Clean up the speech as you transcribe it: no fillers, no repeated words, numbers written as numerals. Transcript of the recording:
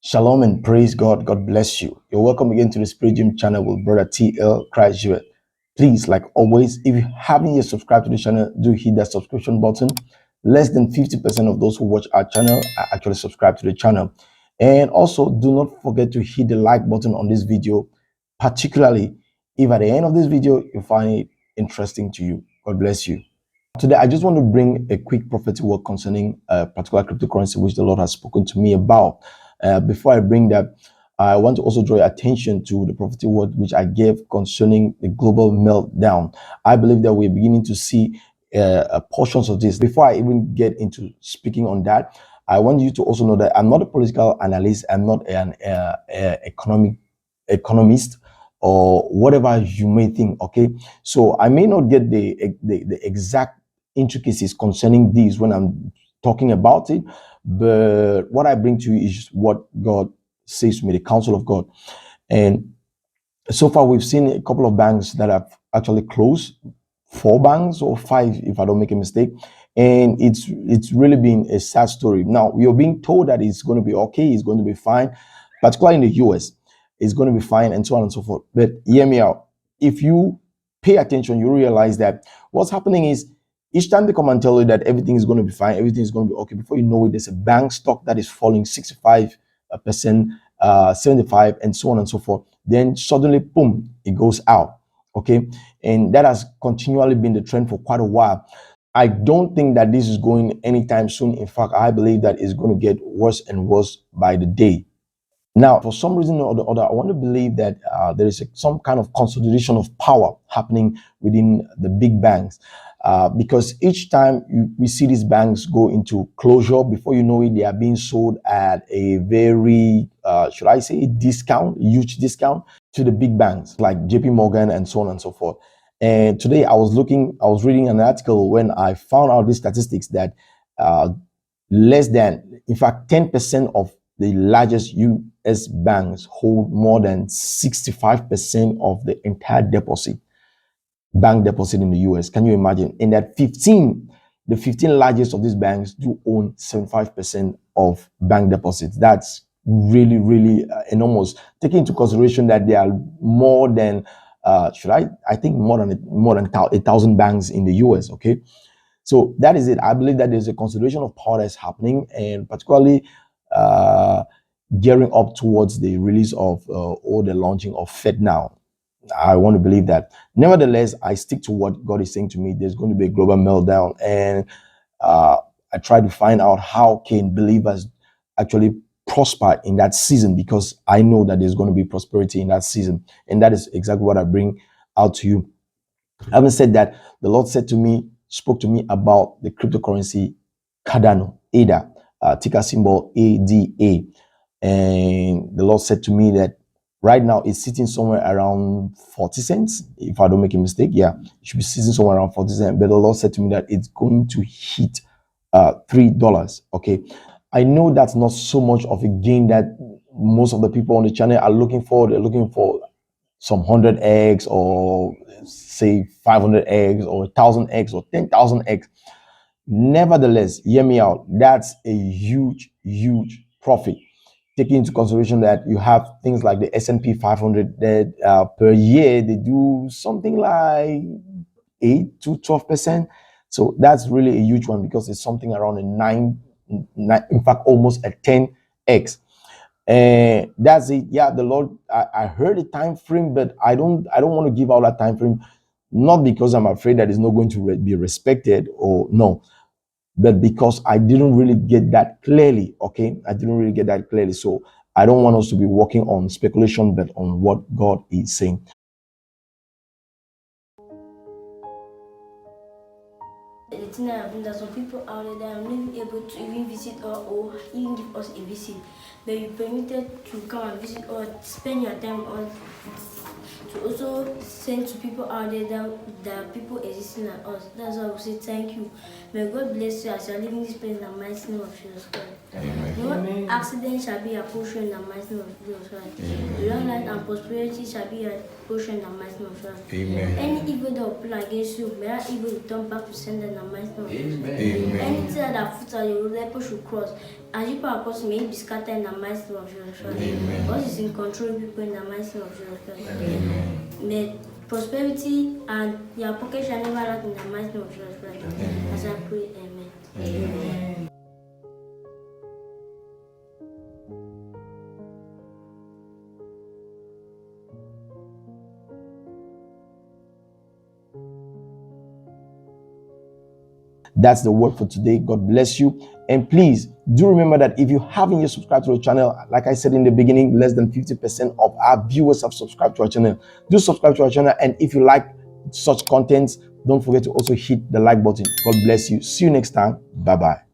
Shalom and praise God. God bless you. You're welcome again to the Spirit Gym channel with Brother T L Juvet. Please, like always, if you haven't yet subscribed to the channel, do hit that subscription button. Less than 50% of those who watch our channel are actually subscribed to the channel. And also, do not forget to hit the like button on this video, particularly if at the end of this video you find it interesting to you. God bless you. Today, I just want to bring a quick prophetic word concerning a particular cryptocurrency which the Lord has spoken to me about. Before I bring that, I want to also draw your attention to the prophetic word which I gave concerning the global meltdown. I believe that we're beginning to see portions of this. Before I even get into speaking on that, I want you to also know that I'm not a political analyst. I'm not an economist or whatever you may think. Okay, so I may not get the exact intricacies concerning these when I'm talking about it, but what I bring to you is what God says to me, the counsel of God. And so far, we've seen a couple of banks that have actually closed, 4 banks or 5, if I don't make a mistake. And it's really been a sad story. Now, we are being told that it's going to be okay, it's going to be fine, particularly in the US, it's going to be fine, and so on and so forth. But hear me out. If you pay attention, you realize that what's happening is each time they come and tell you that everything is going to be fine, everything is going to be okay, before you know it, there's a bank stock that is falling 65%, 75%, and so on and so forth. Then suddenly, boom, it goes out. Okay. And that has continually been the trend for quite a while. I don't think that this is going anytime soon. In fact, I believe that it's going to get worse and worse by the day. Now, for some reason or the other, I want to believe that there is some kind of consolidation of power happening within the big banks. Because each time we see these banks go into closure, before you know it, they are being sold at a very, should I say, huge discount to the big banks like JP Morgan and so on and so forth. And today I was reading an article when I found out these statistics that less than, in fact, 10% of the largest US banks hold more than 65% of the entire bank deposit in the US. Can you imagine? And that the 15 largest of these banks do own 75% of bank deposits. That's really, really enormous. Taking into consideration that there are more than, I think more than 1,000 banks in the US. Okay. So that is it. I believe that there's a consolidation of power that's happening, and particularly gearing up towards the release of or the launching of Fed now. I want to believe that. Nevertheless, I stick to what God is saying to me. There's going to be a global meltdown, and I try to find out how can believers actually prosper in that season, because I know that there's going to be prosperity in that season, and that is exactly what I bring out to you. Having said that, the Lord spoke to me about the cryptocurrency Cardano, ADA, ticker symbol ADA, and the Lord said to me that right now it's sitting somewhere around 40 cents, if I don't make a mistake. Yeah, it should be sitting somewhere around 40 cents. But the Lord said to me that it's going to hit $3. Okay, I know that's not so much of a gain that most of the people on the channel are looking for. They're looking for some 100x or say 500x or 1000x or 10,000x. Nevertheless, hear me out. That's a huge, huge profit. Taking into consideration that you have things like the S&P 500 that per year they do something like 8 to 12%. So that's really a huge one, because it's something around a 9, in fact, almost a 10x. And that's it. Yeah, the Lord, I heard a time frame, but I don't want to give out that time frame, not because I'm afraid that it's not going to be respected, or no, but because I didn't really get that clearly. Okay, I didn't really get that clearly. So I don't want us to be working on speculation, but on what God is saying. The thing that happened, there's some people out there that are not able to even visit or even give us a visit, but you permitted to come and visit or spend your time on to also send to people out there that people existing like us. That's why we say thank you. May God bless you as you are living this place in the mighty name of Jesus Christ. No accident shall be a portion in the mighty name of Jesus Christ. Long life and prosperity shall be a portion in the mighty name of Jesus Christ. Any evil that will plan against you, may that evil return back to sender in the mighty mighty name of Jesus Christ. Anything that foot out your people should cross. As you cross, may it be scattered in the mighty name of Jesus Christ. God is in control of people in the mighty name of Jesus Christ. May prosperity and your pocket shall never lack in the mighty name of Jesus Christ. As I pray, amen. Amen. That's the word for today. God bless you. And please do remember that if you haven't yet subscribed to the channel, like I said in the beginning, less than 50% of our viewers have subscribed to our channel. Do subscribe to our channel. And if you like such contents, don't forget to also hit the like button. God bless you. See you next time. Bye-bye.